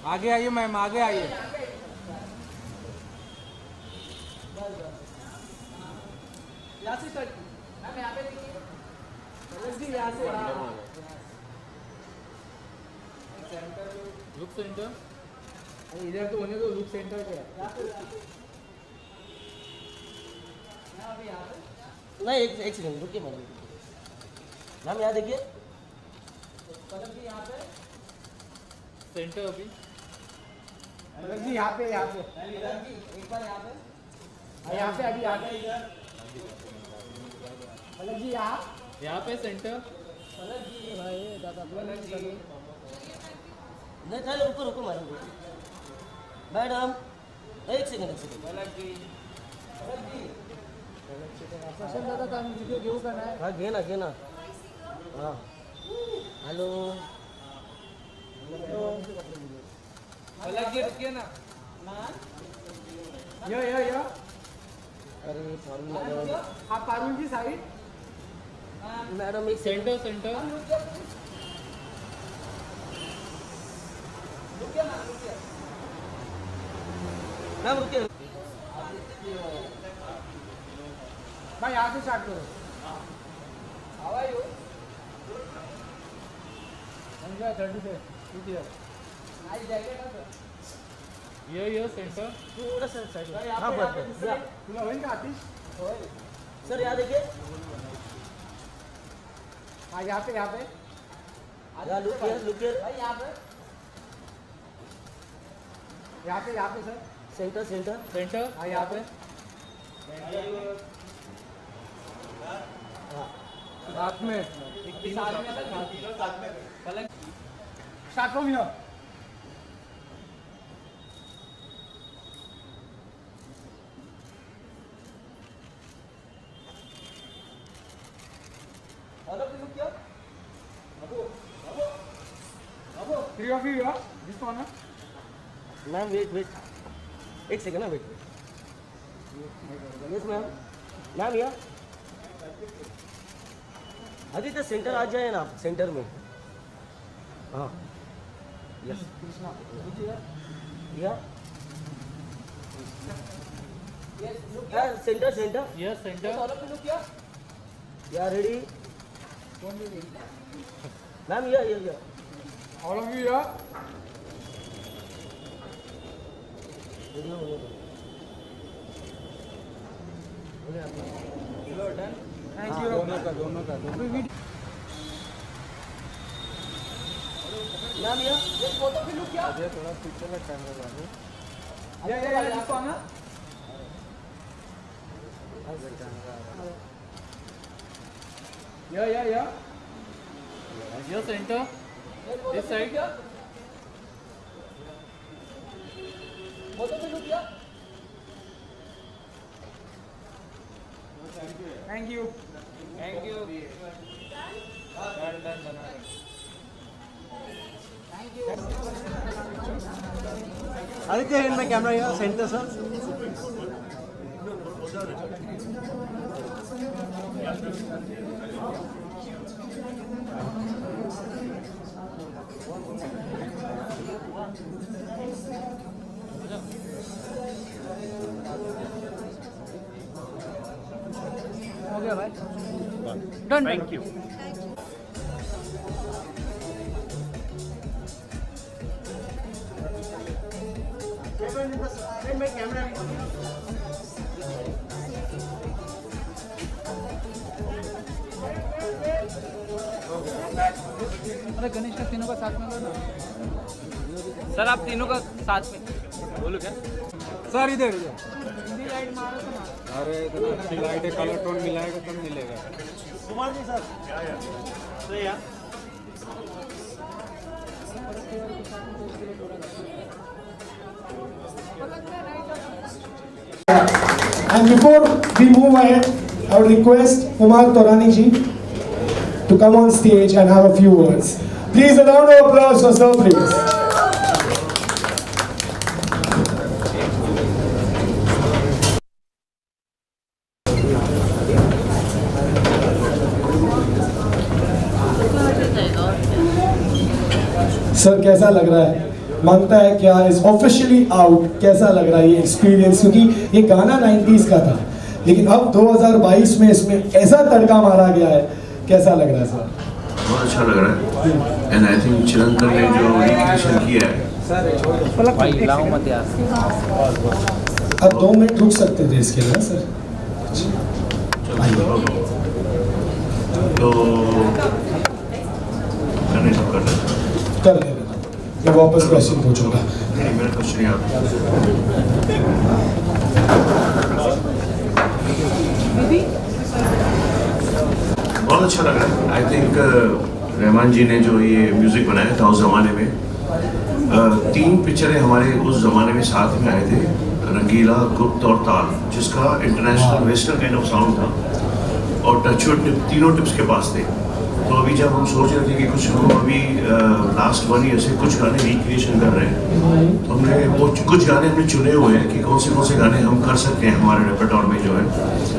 आगे आइए मैम, आगे आइए। यहाँ से स्टार्ट मैम, यहाँ पे देखिए जी, यहाँ से लुक सेंटर, इधर तो होने दो, लुक सेंटर पे नहीं, एक सेकंड रुकिए मैम। मैम यहाँ देखिए, पलक जी यहाँ पे, सेंटर अभी। पलक जी यहाँ पे, यहाँ पे एक बार यहाँ पे, यहाँ पे अभी यहाँ पे, पलक जी यहाँ पे सेंटर। पलक जी भाई दादा, पलक जी नहीं चलो, रुको रुको मैडम, मैडम एक सेकंड पलक जी, सशन दादा का वीडियो घेऊ का नाही? हाँ घे ना हाँ। हेलो पलक जी रुकिए ना। यो अरे पारुल आप पारुल जी साइड, मैडम एक सेंटर सेंटर। मैम रुकिए। भाई यहाँ से स्टार्ट करो। How are you? 30 से नाइस जैकेट है सर। ये सेंटर। थोड़ा सा साइड सर में। यहाँ हाँ पे बस बस। तुला होईल का आतिश? होईल। सर यहाँ देखिए, हाँ यहाँ पे यहाँ लुकिए भाई यहाँ पे सर, सेंटर सेंटर। हाँ यहाँ पे हाँ। साथ में start from here. Three of you here. This one. Ma'am wait एक सेकंड ना, वेट। यस मैम, मैम यहाँ अभी तो सेंटर आ जाए ना, सेंटर में। हाँ यस या सेंटर ये सेंटर। या रेडी मैम, या All of you here. Video Thank you. दोनों का। मैम या फोटो भी लुक क्या? थोड़ा पीछे का कैमरा डालो। या this one ना? या ये सेंटर। इस साइड। फोटो भी लुक क्या? Thank you. आदित्य हैंड में कैमरा यहाँ सेंटर सर। हो गया भाई। डन। Thank you. कैमरा अरे गणेश का तीनों का साथ में लो ना। सर आप तीनों का साथ में बोलो क्या? सर इधर हिंदी लाइट मारो तो मारो। अरे इतना अच्छी लाइट है, कलर टोन मिलाएगा तब मिलेगा। कुमार जी सर तो यार And before we move ahead, I would request Umar Torani ji to come on stage and have a few words. Please, a round of applause for sir, please. Sir कैसा लग रहा है? मांगता है क्या इज ऑफिशियली आउट, कैसा लग रहा है ये एक्सपीरियंस, क्योंकि ये गाना 90s का था लेकिन अब 2022 में इसमें ऐसा तड़का मारा गया है, कैसा लग रहा है सर? बहुत अच्छा लग रहा है एंड आई थिंक चिरंतन ने जो रिक्रिएशन किया है भाई लाओ मत यार। आप 2 मिनट रुक सकते थे इसके लिए सर? तो करने तो कर कर ले लेना, मैं वापस क्वेश्चन पूछूंगा। नहीं मेरा क्वेश्चन याद बहुत अच्छा लग रहा है। आई थिंक रहमान जी ने जो ये म्यूज़िक बनाया था उस ज़माने में 3 पिक्चरें हमारे उस ज़माने में साथ में आए थे, रंगीला, गुप्त और ताल, जिसका international western kind of sound था और टचवुड तीनों टिप्स के पास थे। तो अभी जब हम सोच रहे थे कि कुछ हम अभी लास्ट 1 ईयर से कुछ गाने रिक्रिएशन कर रहे हैं तो हमने वो कुछ गाने हमने चुने हुए हैं कि कौन से गाने हम कर सकते हैं हमारे रेpertoire में जो है।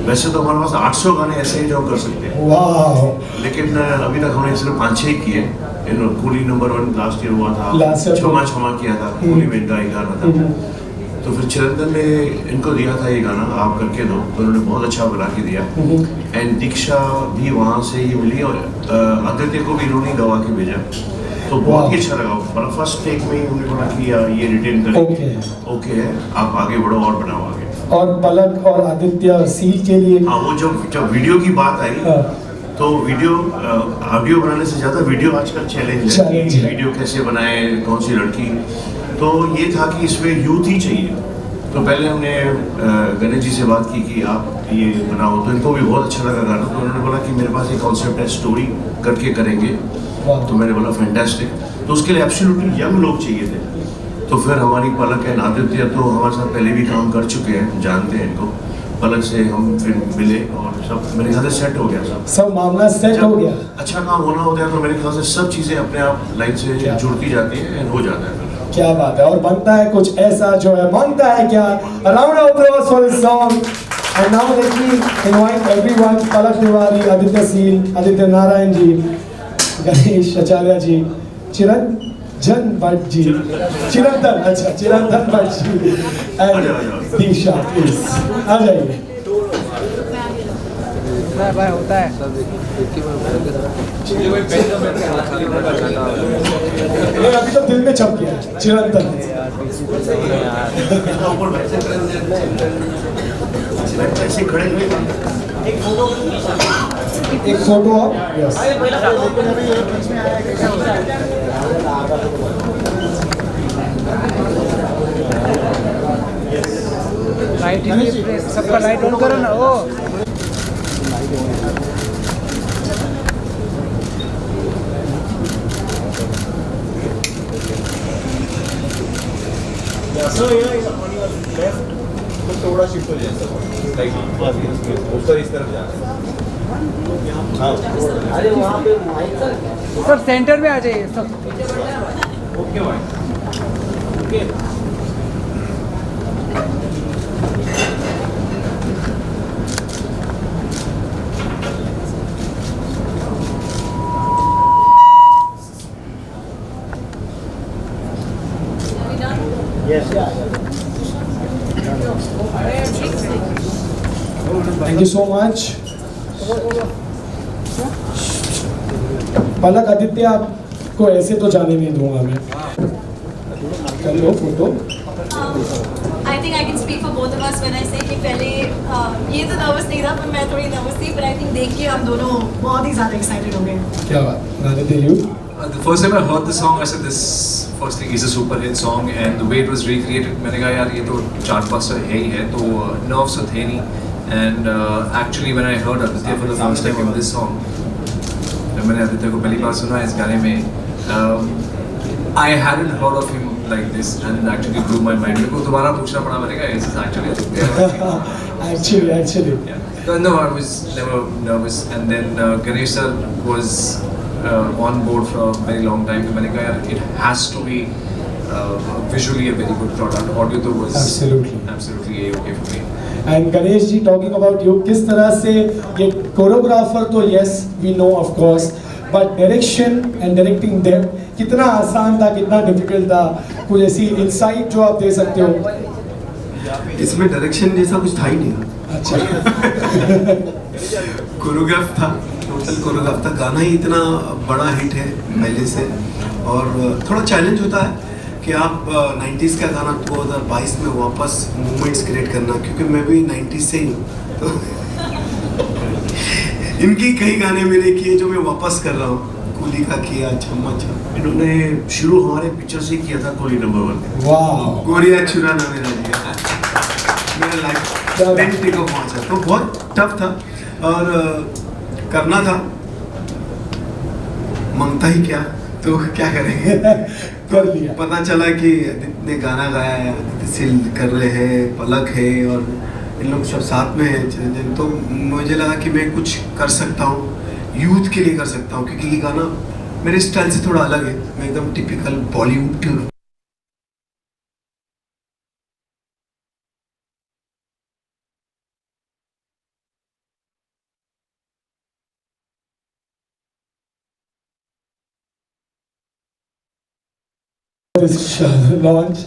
वैसे तो हमारे पास 800 गाने ऐसे हैं जो हम कर सकते हैं, वाह, लेकिन अभी तक हमने सिर्फ 5-6 किए। कूली नंबर 1 लास्ट ईयर हुआ था, क्षमा क्षमा किया था, कूली में इनका एक गाना था। तो फिर चिरंतन ने इनको दिया था ये गाना, आप करके दो, तो उन्होंने बहुत अच्छा बना के दिया। एंड दीक्षा भी वहाँ से ही मिली और आदित्य को भी इन्होंने गवा के भेजा, तो बहुत ही अच्छा लगा। पर फर्स्ट टेक में ही उन्होंने बोला कि ये रिटेन करेंगे, ओके है, आप आगे बढ़ो और बनाओ आगे। और पलक और आदित्य सील के लिए हाँ, वो जब वीडियो की बात आई तो वीडियो ऑडियो बनाने से ज़्यादा वीडियो आजकल चैलेंज है कि वीडियो कैसे बनाए, कौन सी लड़की, तो ये था कि इसमें यूथ ही चाहिए। तो पहले हमने गणेश जी से बात की कि आप ये बनाओ, तो इनको भी बहुत अच्छा लगा गाना, तो उन्होंने बोला कि मेरे पास एक कॉन्सेप्ट है, स्टोरी करके करेंगे। तो मैंने बोला फैंटास्टिक, तो उसके लिए एब्सोल्युटली यंग लोग चाहिए थे। तो फिर हमारी पलक एंड आदित्य तो हमारे साथ पहले भी काम कर चुके हैं, जानते हैं इनको। पलक से हम फिर मिले और सब मेरे ख्याल से सेट हो गया, सब मामला सेट हो गया। अच्छा काम होना होता है तो मेरे ख्याल से सब चीज़ें अपने आप लाइन से जुड़ती जाती हैं एंड हो जाता है। क्या बात है, और बनता है कुछ ऐसा जो है, मांगता है क्या। Round of applause for this song and now let me invite everyone, Palak Tiwari, Aditya Seal, Aditya Narayan ji, Ganesh Acharya ji, Chirantan Bhatt ji, Chirantan Bhatt ji and Diksha, please आ जाइए। भाई होता है अभी तो दिल में छप गया चिरंतन। ऐसे खड़े हुए एक फोटो आप, यस। लाइट सबका लाइट ऑन करो ना। ओ So here on your left, तो थोड़ा शिफ्ट हो जाए सर, उस तरह इस तरफ जाना है। हाँ, अरे वहाँ पे माइक सब सेंटर में आ जाइए सब। ओके भाई, okay. Thank you so much. Palak, Aditya आपको ऐसे तो जाने नहीं दूंगा मैं, कर लो photo. I think I can speak for both of us when I say कि पहले ये तो नर्वस नहीं था, पर मैं थोड़ी नर्वस थी, पर I think देख के हम दोनों बहुत ही ज़्यादा एक्साइटेड हो गए। क्या बात, Aditya you? The first time I heard the song, I said this first thing is a super hit song, and the way it was recreated, मैंने कहा यार ये तो chartbuster है ही है, तो nerves तो थे नहीं, and actually when I heard Aditya for the first time on this song, जब मैंने आदित्य को पहली बार सुना इस गाने में, I hadn't heard of him like this, and it actually blew my mind. मेरे को दोबारा पूछना पड़ा, मैंने कहा this is actually Aditya. Actually. Yeah. No, I was never nervous, and then Ganesh sir was on board for a very long time. तो मैंने कहा यार it has to be visually a very good product. Audio तो was absolutely okay for me. And Ganesh ji, talking about you, किस तरह से ये choreographer तो yes we know of course, but direction and directing them कितना आसान था, कितना डिफिकल्ट था, कुछ ऐसी इंसाइट जो आप दे सकते हो? इसमें डायरेक्शन जैसा कुछ था ही नहीं। अच्छा। कोरियोग्राफ था, टोटल कोरियोग्राफ था। गाना ही इतना बड़ा हिट है पहले से, और थोड़ा चैलेंज होता है कि आप 90s का गाना 2022 में वापस मूवमेंट्स क्रिएट करना, क्योंकि मैं भी 90s से ही हूँ, तो इनकी कई गाने मैंने किए जो मैं वापस कर रहा हूँ। कूली का किया, छम्मा छम, इन्होंने शुरू हमारे पिक्चर से किया था, कोली नंबर 1। वाह। गोरिया चुराना मेरा दिया, मेरा लाइफ 10 टेक ऑफ पहुंचा, तो बहुत टफ था और करना था, मांगता ही क्या, तो क्या करेंगे। कर लिया। पता चला कि आदित्य ने गाना गाया है, आदित्य सिल कर रहे हैं, पलक है और इन लोग सब साथ में हैं चिरंजन, तो मुझे लगा कि मैं कुछ कर सकता हूँ, यूथ के लिए कर सकता हूँ, क्योंकि ये गाना मेरे स्टाइल से थोड़ा अलग है, मैं एकदम टिपिकल बॉलीवुड लॉन्च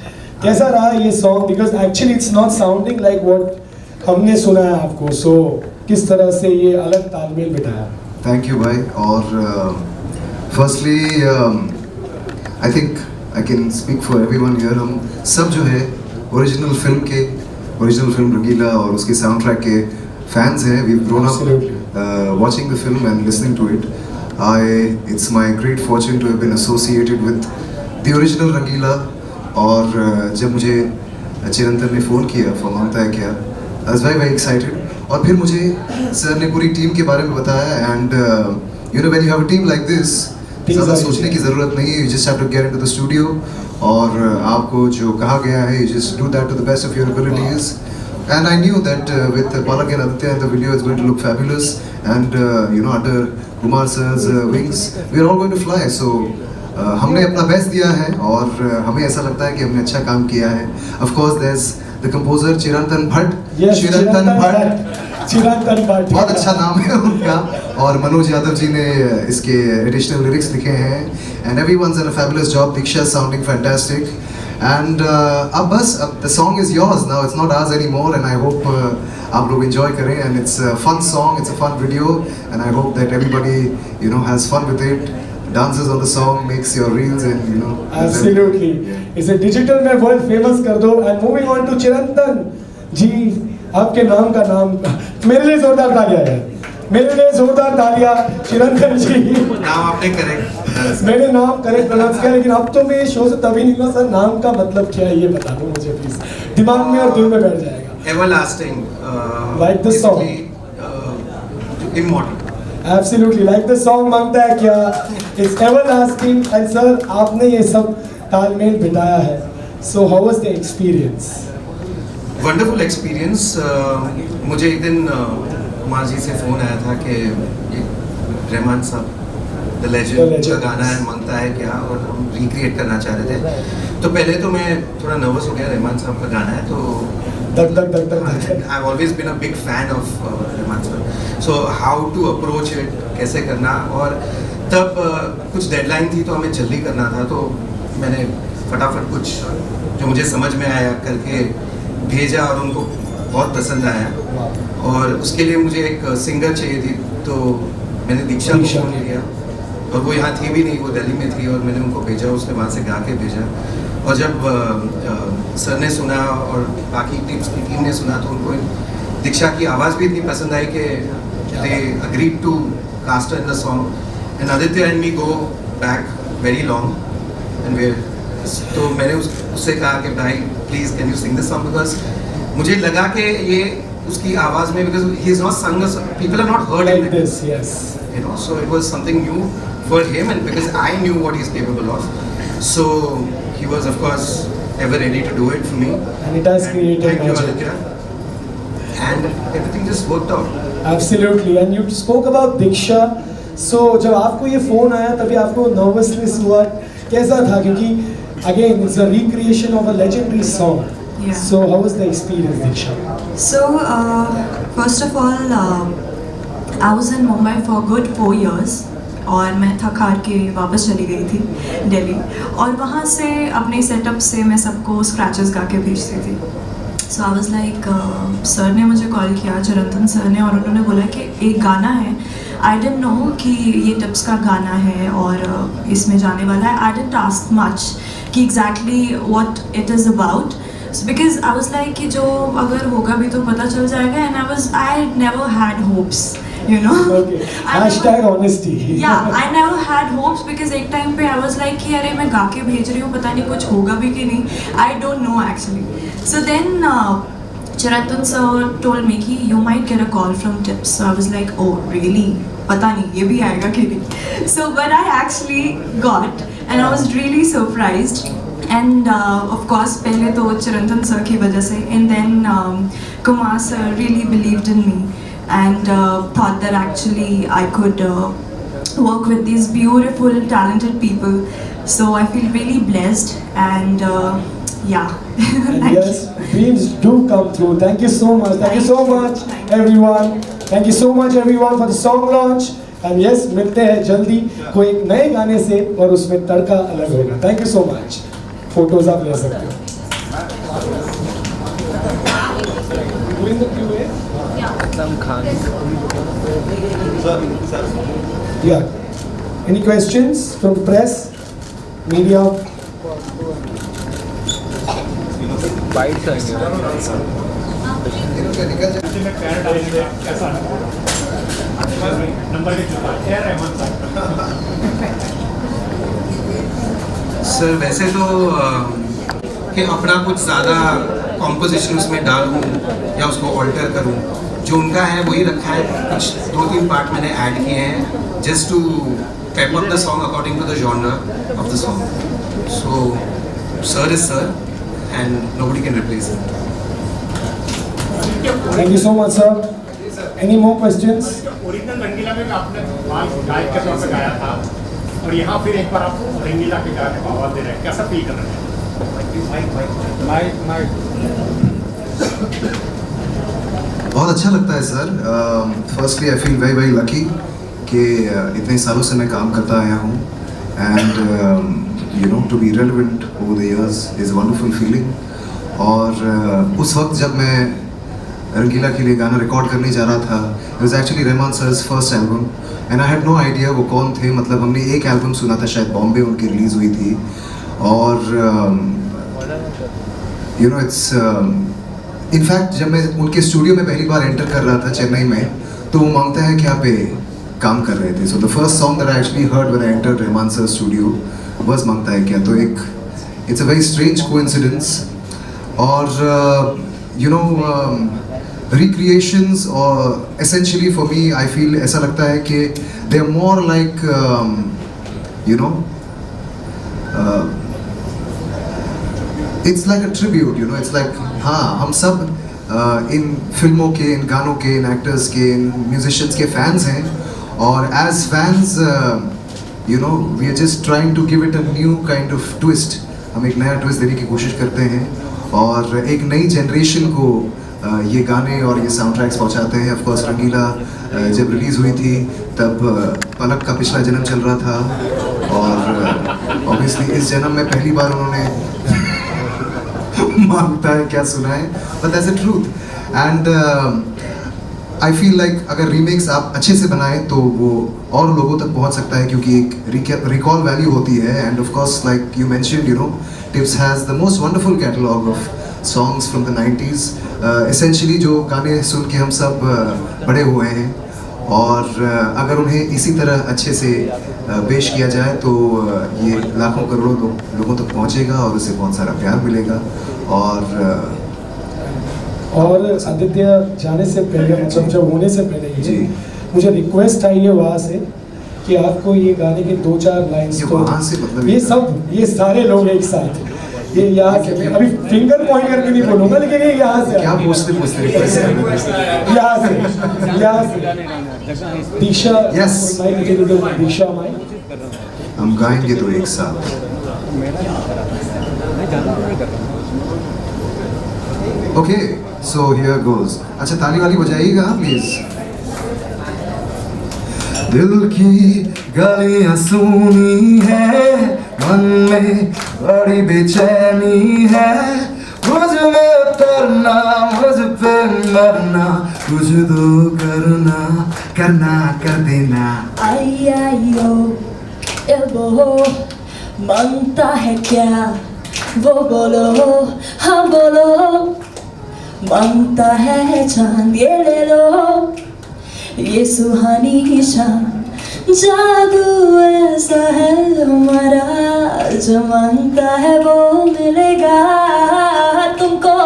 कैसा रहा ये song? Because actually it's not sounding like what हमने सुना है आपको, सो किस तरह से ये अलग तालमेल बिठाया? थैंक यू भाई। और firstly I think I can speak for everyone here, हम सब जो है ओरिजिनल फिल्म रंगीला और उसके साउंड ट्रैक के फैंस हैं। We grown up watching the film and listening to it. It's my great fortune to have been associated with the original रंगीला। और जब मुझे चिरंतन ने फ़ोन किया फॉर मांगता है क्या, I was very excited। और फिर मुझे सर ने पूरी टीम के बारे में बताया, and you know when you have a team like this, ज़्यादा सोचने की ज़रूरत नहीं है, you just have to get into the studio और आपको जो कहा गया है you just do that to the best of your abilities। And I knew that with Palak and Aditya in the video, it's going to look fabulous, and you know under Kumar sir's wings, we are all going to fly। So हमने अपना best दिया है और हमें ऐसा लगता है कि हमने अच्छा काम किया है। Of course there's the composer Chirantan Bhatt. Yes, चिरंतन भट्ट बहुत अच्छा नाम है उनका, और मनोज यादव जी ने इसके एडिशनल लिरिक्स लिखे हैं, and everyone's done a fabulous job। Diksha sounding fantastic, and अब बस अब the song is yours now, it's not ours anymore, and I hope आप लोग enjoy करें, and it's a fun song, it's a fun video, and I hope that everybody you know has fun with it, dances on the song, makes your reels, and you know absolutely इसे digital में world famous कर दो। And moving on to चिरंतन जी, आपके नाम का नाम मेरे लिए जोरदार तालियां है, मेरे लिए जोरदार तालियां। चिरंतन जी नाम आपने करेक्ट, मैंने नाम करेक्ट प्रोनाउंस किया, लेकिन अब तो मैं शो से तभी निकला सर, नाम का मतलब क्या है ये बता दो मुझे प्लीज, दिमाग में और दिल में बैठ जाएगा। everlasting, Like the song, immortal। Absolutely, like the song मांगता है क्या, it's everlasting। and सर आपने ये सब तालमेल बिठाया है, so how was the experience? Wonderful experience. मुझे एक दिन कुमार जी से फ़ोन आया था कि रहमान साहब द लेजेंड का गाना है मांगता है क्या, और हम रिक्रिएट करना चाह रहे थे। तो पहले तो मैं थोड़ा नर्वस हो गया, रहमान साहब का गाना है तो धक धक धक धक। I have always been a big fan of Rahman साहब, so how to approach it, कैसे करना, और तब कुछ डेडलाइन थी तो हमें जल्दी करना था, तो मैंने फटाफट कुछ जो मुझे समझ में आया करके भेजा और उनको बहुत पसंद आया। और उसके लिए मुझे एक सिंगर चाहिए थी, तो मैंने दीक्षा को फ़ोन किया, और वो यहाँ थी भी नहीं, वो दिल्ली में थी, और मैंने उनको भेजा, उसने वहाँ से गा के भेजा। और जब सर ने सुना और बाकी टीम्स की टीम ने सुना, तो उनको दीक्षा की आवाज़ भी इतनी पसंद आई कि they agreed to cast in the song. And Aditya and me go back very long, and तो मैंने उससे कहा कि भाई please can you sing this song, because मुझे लगा कि ये उसकी आवाज़ में, because he is not sung, people are not heard in this, yes, you know, so it was something new for him, and because I knew what he's capable of, so he was of course ever ready to do it for me, and it has created thank you magic. Aditya, and everything just worked out। Absolutely, and you spoke about Diksha, so जब आपको ये phone आया तभी आपको nervousness हुआ, कैसा था? क्योंकि again it's a recreation of a legendary song, Yeah. so how was the experience, Diksha? So, first of all, I was in Mumbai for a good 4 years, और मैं थक हार के वापस चली गई थी दिल्ली, और वहाँ से अपने सेटअप से मैं सबको स्क्रैचेस गा के भेजती थी। सो आई वाज लाइक, सर ने मुझे कॉल किया, चिरंतन सर ने, और उन्होंने बोला कि एक गाना है, आई डिडंट नो कि ये टिप्स का गाना है और इसमें जाने वाला है। आई डिडंट आस्क मच कि exactly what it is about, because I was like कि जो अगर होगा भी तो पता चल जाएगा, and I never had hopes, you know. Okay. Hashtag honesty. Yeah, I never had hopes because एक टाइम पे I was like कि अरे मैं गा के भेज रही हूँ, पता नहीं कुछ होगा भी कि नहीं, I don't know actually. So then Chirantan sir told me कि you might get a call from Tips. So I was like, oh really? पता नहीं ये भी आएगा कि नहीं. So but I actually got, and I was really surprised. And of course पहले तो Chirantan sir की वजह से, and then Kumar sir really believed in me and thought that actually I could work with these beautiful, talented people. So I feel really blessed, and yeah. And yes, dreams do come true. Thank you so much. Thank you so much, everyone. Thank you so much, everyone, for the song launch. And yes, मिलते हैं जल्दी कोई एक नए गाने से और उसमें तड़का अलग होगा. Thank you so much. Photos आप ले सकते हो. Doing the Q&A? Yeah. Any questions from press, media? Sir वैसे तो कि अपना कुछ ज़्यादा कॉम्पोजिशन उसमें डालूं या उसको ऑल्टर करूं, जो उनका है वही रखा है. कुछ 2-3 पार्ट मैंने ऐड किए हैं just to pep up the song according to the genre of the song. So sir is sir and nobody can replace him. Thank you so much, sir. Any more questions? Original Rangeela में आपने गायक के तौर पे गाया था और यहाँ फिर एक बार आप रंगीला के गाने को आवाज दे रहे हैं, कैसा फील कर रहे हैं? बहुत अच्छा लगता है sir. Firstly I feel very very lucky कि इतने सालों से मैं काम करता आया हूँ, and you know to be relevant over the years is a wonderful feeling. और उस वक्त जब मैं रंगीला के लिए गाना रिकॉर्ड करने जा रहा था, it was actually Rahman sir's first album, and I had no idea वो कौन थे. मतलब हमने एक एल्बम सुना था, शायद बॉम्बे उनकी रिलीज़ हुई थी, और यू नो इट्स इनफैक्ट जब मैं उनके स्टूडियो में पहली बार एंटर कर रहा था चेन्नई में, तो वो मांगता है कि आप काम कर रहे थे. So the first song that I actually heard when I entered Rahman sir studio was मांगता है क्या. तो एक it's a very strange coincidence. और you know recreations, or essentially for me I feel ऐसा लगता है कि they are more like you know it's like a tribute, you know, it's like हाँ हम सब इन फिल्मों के, इन गानों के, इन एक्टर्स के, इन म्यूजिशियंस के फैंस हैं, और as fans you know we are just trying to give it a new kind of twist. हम एक नया ट्विस्ट देने की कोशिश करते हैं और एक नई जनरेशन को ये गाने और ये साउंड ट्रैक्स पहुँचाते हैं. ऑफ कोर्स रंगीला जब रिलीज़ हुई थी तब पलक का पिछला जन्म चल रहा था, और ऑब्वियसली इस जन्म में पहली बार उन्होंने मांगता है क्या सुना है, but that's the truth. And I feel like अगर रीमेक्स आप अच्छे से बनाएं तो वो और लोगों तक पहुंच सकता है, क्योंकि एक रिकॉल वैल्यू होती है. End of course like you mentioned, you know, tips has the most wonderful catalogue of songs from the 90s. Essentially जो गाने सुन के हम सब बड़े हुए हैं, और अगर उन्हें इसी तरह अच्छे से पेश किया जाए तो ये लाखों करोड़ों लोगों तक पहुंचेगा और उससे बहुत सारा प्यार मिलेगा. और आदित्य जाने से पहले, मतलब जब होने से पहले जी मुझे रिक्वेस्ट आई है वहाँ से कि आपको ये गाने के 2-4 लाइन्स तो वहाँ से मतलब ये सारे लोग एक साथ, ये यहाँ से, अभी फिंगर पॉइंट करके नहीं बोलूँगा, लेकिन ये यहाँ से क्या पूछते रिक्वेस्ट यहाँ से दिशा, Yes. दिशा माई हम गाएंगे तो एक साथ. Okay so here goes. अच्छा ताली वाली बजाइएगा प्लीज. दिल की गलियां सुनी है, मन में बड़ी बेचैनी है, मुझ में उतरना मुझ पे मरना, कुछ तो करना करना कर देना। आई आई ओ ये वो मांगता है क्या वो बोलो, हाँ बोलो, मांगता है चांद ये ले लो, ये सुहानी शाम, जादू ऐसा है हमारा, जो मांगता है वो मिलेगा तुमको।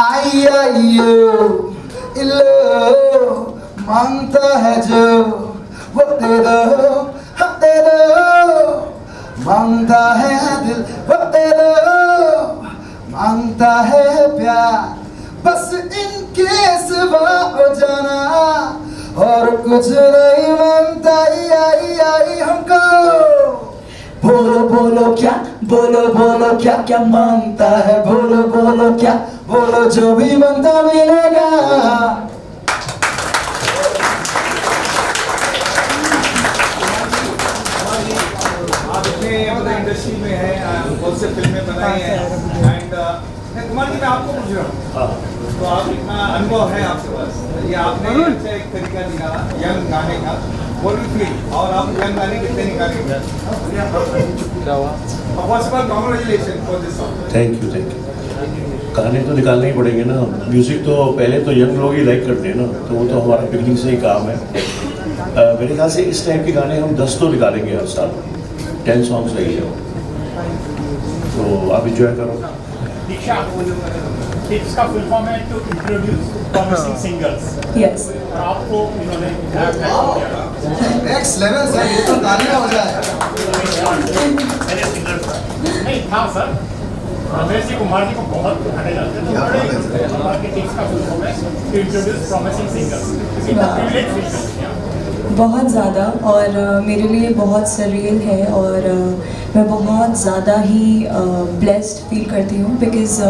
आई आई ओ इलो मांगता है जो वो दे दो, हाँ दे दो, मांगता है दिल वो दे दो, मांगता है प्यार बस इनके सिवा हो जाना, और कुछ नहीं मांगता आई आई हमको। बोलो बोलो क्या, बोलो बोलो क्या क्या मांगता है, बोलो बोलो क्या, बोलो जो भी मांगता मिलेगा। आप इतने मतलब इंडस्ट्री में हैं, बहुत से फिल्में बनाई हैं, एंड कुमार जी मैं आपको पूछ रहा हूँ, तो आप इतना अनुभव है आपके पास, ये आपने अच्छा एक तरीका निकाला यंग गाने का, वो भी फील, और आप यंग गाने कितने निकालेंगे? First of all congratulation for this song. Thank you. गाने तो निकालने ही पड़ेंगे ना, म्यूज़िक तो पहले तो यंग लोग ही लाइक करते हैं ना, तो वो तो हमारा बिगनिंग से ही काम है। मेरे ख्याल से इस टाइप के गाने हम 10 तो निकालेंगे हर साल, 10 सॉन्ग्स रहेंगे, तो आप इंजॉय करो। दीक्षा, टिप्स का फुल फॉर्म है to introduce promising singers. Yes. और आपको इन्होंने नेक्स्ट लेवल सर, ये तो गाने हो जाए। नहीं था सर, रमेश जी कुमार जी को बहुत पढ़ाने जाते हैं, तो बड़े कुमार के टिप्स का फुल फॉर्म है to introduce promising singers. Privilege feel करते हैं बहुत ज़्यादा, और मेरे लिए बहुत सरील है, और मैं बहुत ज़्यादा ही ब्लेस्ड फील करती हूँ, बिकॉज़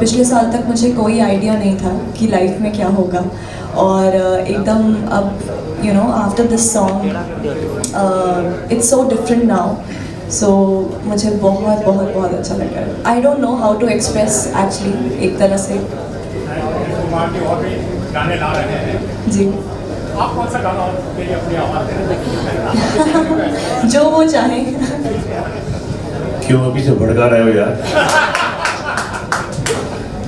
पिछले साल तक मुझे कोई आइडिया नहीं था कि लाइफ में क्या होगा, और एकदम अब you know after this song it's so different now, so मुझे बहुत बहुत बहुत अच्छा लग रहा है। I don't know how to express actually, एक तरह से। कुमार जी और भी गाने ला रहे हैं जी, आप कौन सा गाना के लिए अपनी आवाज़ देना जो वो चाहे। क्यों अभी से भड़का रहे हो यार?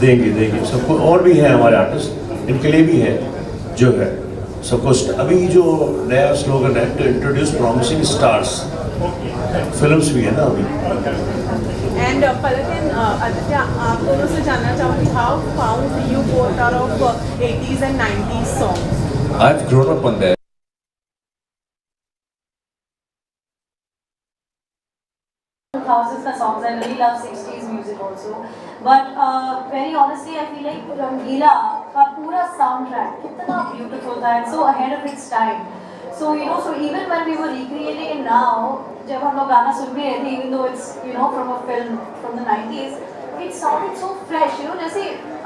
देंगे देंगे सबको, और भी है हमारे आर्टिस्ट, इनके लिए भी है जो है सबको। अभी जो नया स्लोगन है, to introduce promising stars, films भी है ना अभी। एंड पलक एंड आदित्य, आप दोनों से जानना चाहूँगी, how found you both are of 80s and 90s songs? I've grown up on that. Thousands of songs. I really love 60s music also. But very honestly, I feel like Rangila का पूरा soundtrack कितना beautiful था and so ahead of its time. So you know, so even when we were recreating it now, जब हम लोग गाना सुन भी रहे थे, even though it's you know from a film from the 90s, it sounded so fresh. You know, जैसे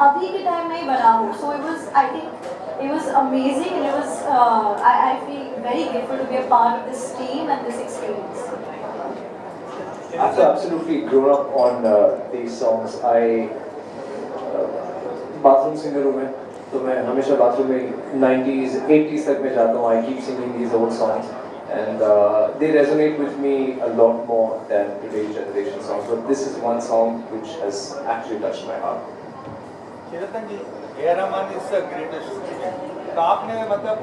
अभी के time में ही बना हो. So it was, I think, it was amazing, and it was I feel very grateful to be a part of this team and this experience. I've absolutely grown up on these songs. I bathroom singer हूँ मैं, तो मैं हमेशा bathroom में 90s, 80s तक में जाता हूँ. I keep singing these old songs, and they resonate with me a lot more than today's generation songs. But this is one song which has actually touched my heart. Chetan ji, A Rahman is the greatest, तो आपने मतलब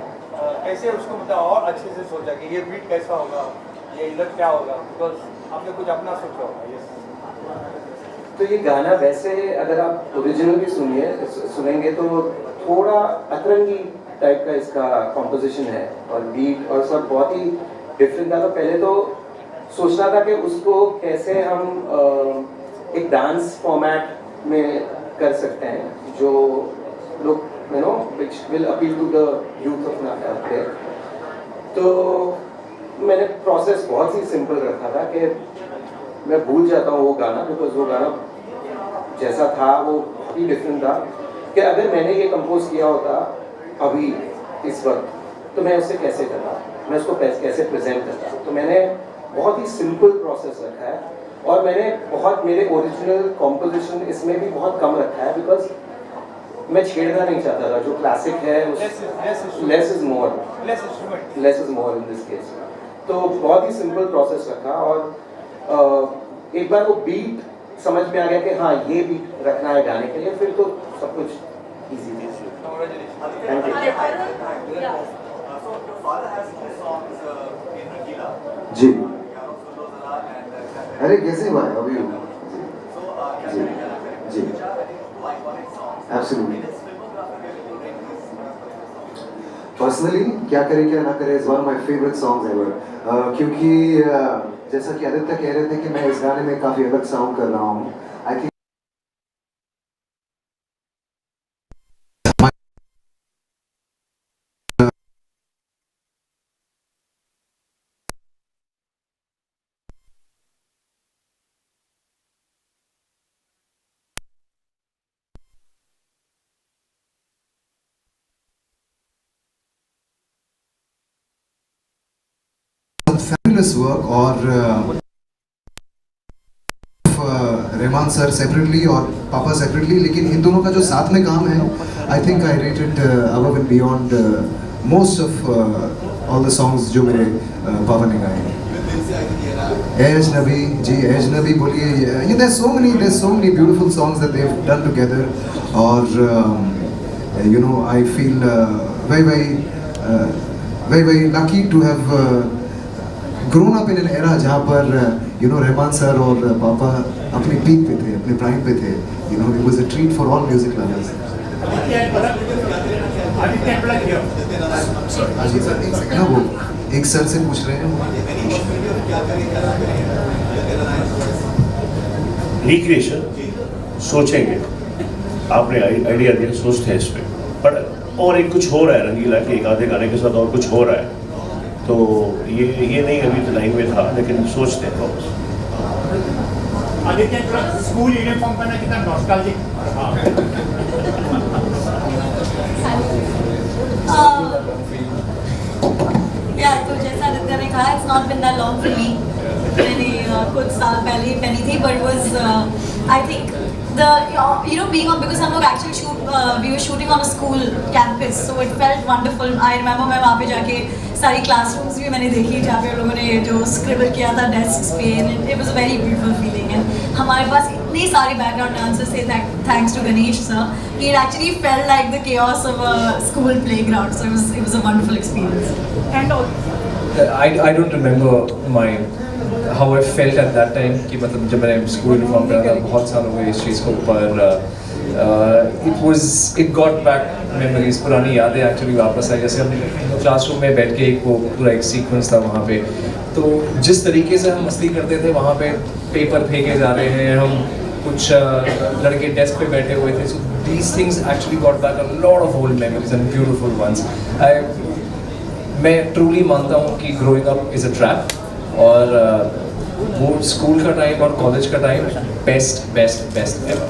कैसे उसको मतलब और अच्छे से सोचा कि ये बीट कैसा होगा, ये इधर क्या होगा, बिकॉज आपने कुछ अपना सोचा होगा ये। तो ये गाना वैसे अगर आप ओरिजिनल भी सुनेंगे तो थोड़ा अतरंगी टाइप का इसका कॉम्पोजिशन है, और बीट और सब बहुत ही डिफरेंट था। तो पहले तो सोचना था कि उसको कैसे हम एक डांस फॉर्मेट में कर सकते हैं, जो लोग you know which will appeal to the youth of नाटे। तो मैंने प्रोसेस बहुत ही सिंपल रखा था कि मैं भूल जाता हूँ वो गाना, बिकॉज वो गाना जैसा था वो बहुत ही डिफरेंट था, कि अगर मैंने ये कंपोज किया होता अभी इस वक्त तो मैं उससे कैसे करता, मैं उसको कैसे प्रेजेंट करता। तो मैंने बहुत ही सिंपल प्रोसेस रखा है और मैंने बहुत मेरे ओरिजिनल कॉम्पोजिशन इसमें भी बहुत कम रखा है, बिकॉज मैं छेड़ना नहीं चाहता था। जो क्लासिक है less is more in this case. तो बहुत ही सिंपल प्रोसेस रखा और एक बार वो बीट समझ में आ गया कि हाँ ये बीट रखना है गाने के लिए, फिर तो सब कुछ इजी थी। Thank you. जी अरे कैसे भाई अभी जी जी एब्सोल्युटली। पर्सनली क्या करे क्या ना करे is one of my favourite songs ever, क्योंकि जैसा कि आदित्य कह रहे थे कि मैं इस गाने में काफी अलग साउंड कर रहा हूँ। आई थिंक fabulous work और रहमान सर सेपरेटली और पापा सेपरेटली, लेकिन इन दोनों का जो साथ में काम है आई think I rated above and beyond most of all the songs जो मेरे पापा ने गाए हैं। ए अजनबी जी, ए अजनबी बोलिए, ये there's so many beautiful songs that they've done together और you know I feel very lucky to have grown up in an era जहाँ पर you know रहमान सर और पापा अपने पीक पे थे, अपने प्राइम पे थे। you know it was a treat for all music lovers। Ajit sir एक सेकंड ना, वो एक सर से पूछ रहे हैं रिक्रिएशन सोचेंगे, आपने आइडिया दिया, सोचते हैं इस पे, पर और एक कुछ हो रहा है रंगीला के एक आधे गाने के साथ और कुछ हो रहा है, तो ये नहीं अभी तो लाइन में था, लेकिन सोचते हैं वापस। आदित्य स्कूल यूनिफॉर्म पहना कितना नॉस्टैल्जिक। यार तो जैसा आदित्य ने कहा, it's not been that long for me. मैंने कुछ साल पहले ही पहनी थी, but was I think the being on, because हम लोग actually we were shooting on a school campus, so it felt wonderful. I remember मैं वहाँ पे जाके सारी classrooms भी मैंने देखी जहाँ पे लोगों ने जो scribble किया था desks पे, and it was a very beautiful feeling. And हमारे पास इतने सारे background dancers थे, thanks to Ganesh sir. It actually felt like the chaos of a school playground, so it was a wonderful experience. And I don't remember how I felt at that time कि मतलब जब मैंने school uniform पहना था, बहुत साल हो गए इस चीज़ को, पर it got back memories, पुरानी यादें एक्चुअली वापस आई। जैसे हम क्लासरूम में बैठ के एक वो पूरा एक सीक्वेंस था वहाँ पे, तो जिस तरीके से हम मस्ती करते थे वहाँ पे, पेपर फेंके जा रहे हैं, हम कुछ लड़के डेस्क पे बैठे हुए थे, so these things actually got back a lot of old memories and beautiful ones. मैं ट्रूली मानता हूँ कि growing up is a trap, और वो स्कूल का टाइम और कॉलेज का टाइम बेस्ट एवर।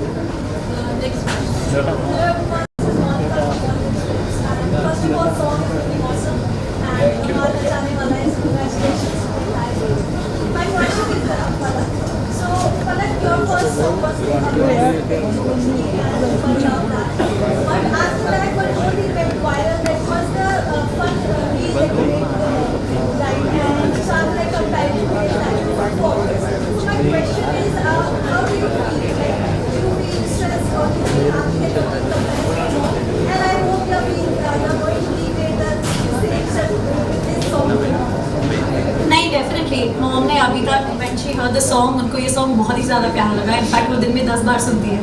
नहीं, डेफिनेटली मॉम ने अभी तक when she heard the song, उनको ये सॉन्ग बहुत ही ज़्यादा प्यारा लगा। इनफैक्ट वो दिन में 10 बार सुनती है,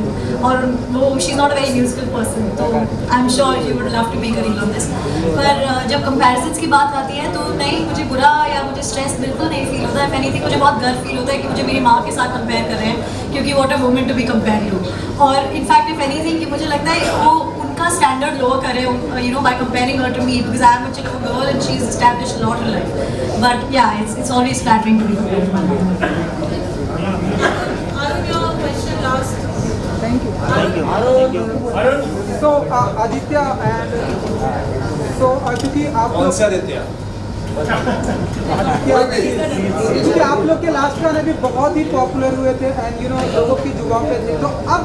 और वो she is not a very musical person, तो I am sure she would love to make a reel on this. पर जब कंपैरिजन्स की बात आती है तो नहीं, मुझे बुरा या मुझे स्ट्रेस बिल्कुल नहीं फील होता है। इफ एनीथिंग मुझे बहुत गर्व फील होता है कि मुझे मेरी माँ के साथ कंपेयर कर रहे हैं, क्योंकि what a woman to be compare to. और इनफैक्ट इफ एनीथिंग कि मुझे लगता है वो उनका स्टैंडर्ड लो करे, you know, by comparing her to me, because I am a little girl and she's established a lot in life. But yeah, it's always flattering to be compared to my mom. Arun, your question last. Thank you. Arun. So Aditya, and so क्योंकि आप कौन सा आदित्य? क्योंकि आप लोग के last गाने भी बहुत ही पॉपुलर हुए थे एंड यू नो लोगों की जुबान पे थे, तो अब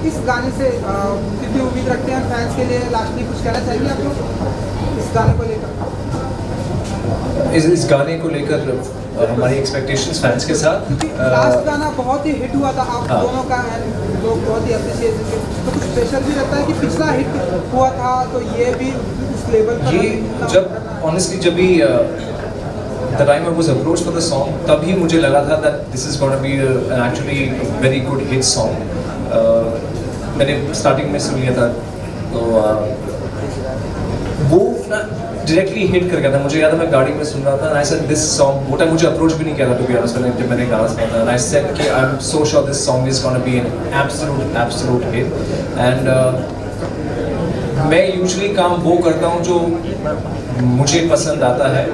इस गाने से कितनी उम्मीद रखते हैं फैंस के लिए? लास्टली कुछ कहना चाहिए आप लोग इस गाने को लेकर? इस गाने को लेकर हमारी एक्सपेक्टेशंस फैंस के साथ, लास्ट गाना बहुत ही हिट हुआ था आप दोनों का एंड लोग बहुत ही अप्रिशिएट, तो कुछ प्रेशर भी रहता है कि पिछला हिट हुआ था तो ये भी उस लेवल पर? ये जब ऑनेस्टली जब भी the time I was approach for the song, तभी मुझे लगा था that this is gonna be actually very good hit song. मैंने स्टार्टिंग में सुन लिया था तो वो ना डायरेक्टली हिट कर गया था। मुझे याद है मैं गाड़ी में सुन रहा था, आई सेड दिस सॉन्ग, वो टाइम मुझे अप्रोच भी नहीं किया था टू बी ऑनेस्ट, जब मैंने गाना सुना था, आई सेड कि I am so sure this song is gonna be an absolute hit. And मैं यूजुअली काम वो करता हूँ जो मुझे पसंद आता है,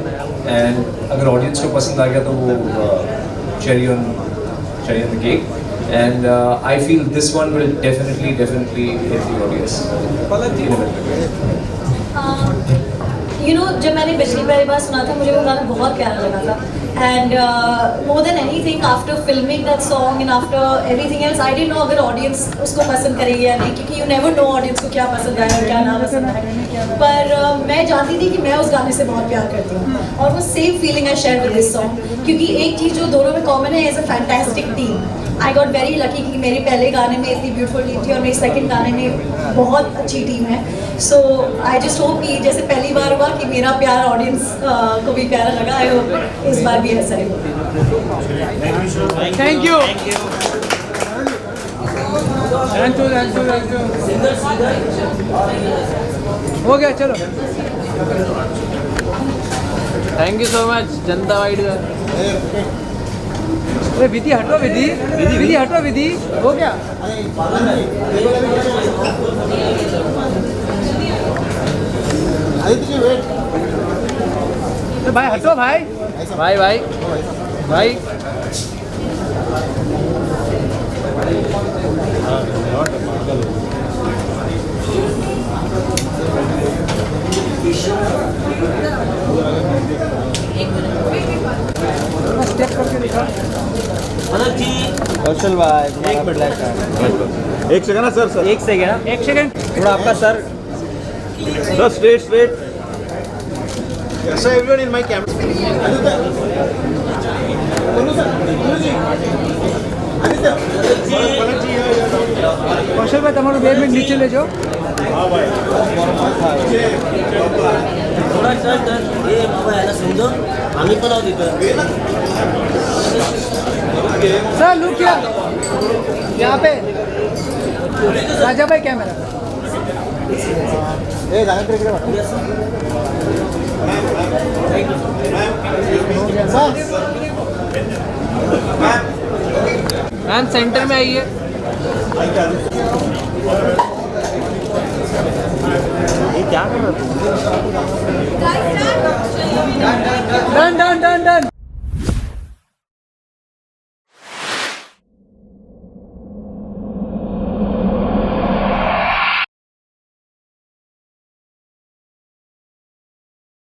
एंड अगर ऑडियंस को पसंद आ गया तो वो cherry on the cake, and I feel this one will definitely hit the audience. You know जब मैंने पिछली पहली बार सुना था मुझे वो गाना बहुत प्यारा लगा था, and more than anything after filming that song and after everything else I didn't know अगर ऑडियंस उसको पसंद करेगी या नहीं, क्योंकि यू नेवर नो ऑडियंस को क्या पसंद आएगा क्या ना पसंद आएगा। पर मैं जानती थी कि मैं उस गाने से बहुत प्यार करती हूँ, और वो same feeling I share with this song, क्योंकि एक चीज़ जो दोनों में कॉमन है, as a fantastic team. I got very lucky कि मेरे पहले गाने में इतनी ब्यूटीफुल टीम थी और मेरे सेकंड गाने में बहुत अच्छी टीम है। सो आई जस्ट होप कि जैसे पहली बार हुआ कि मेरा प्यार ऑडियंस को भी प्यारा लगा, आई होप इस बार भी ऐसा ही होगा। Thank you. हो गया, चलो। Thank you so much Janata wide का। विधि हटो, विधि हटो, विधि हो गया। तो भाई हटो, भाई स्टेप करके दिखा। कौशल भाई एक मिनट, एक सेकंड ना सर, एक सेकंड थोड़ा आपका sir straight sir, everyone in my camera. Kaushal भाई તમારું 2 મિનિટ નીચે લેજો। थोड़ा सर ये बाबा याला समझो, आम्ही पण आहोत इथं। सर लुक किया यहाँ पे राजा भाई कैमरा मैम सेंटर में आइए। ये क्या कर रहा है? Done done done done.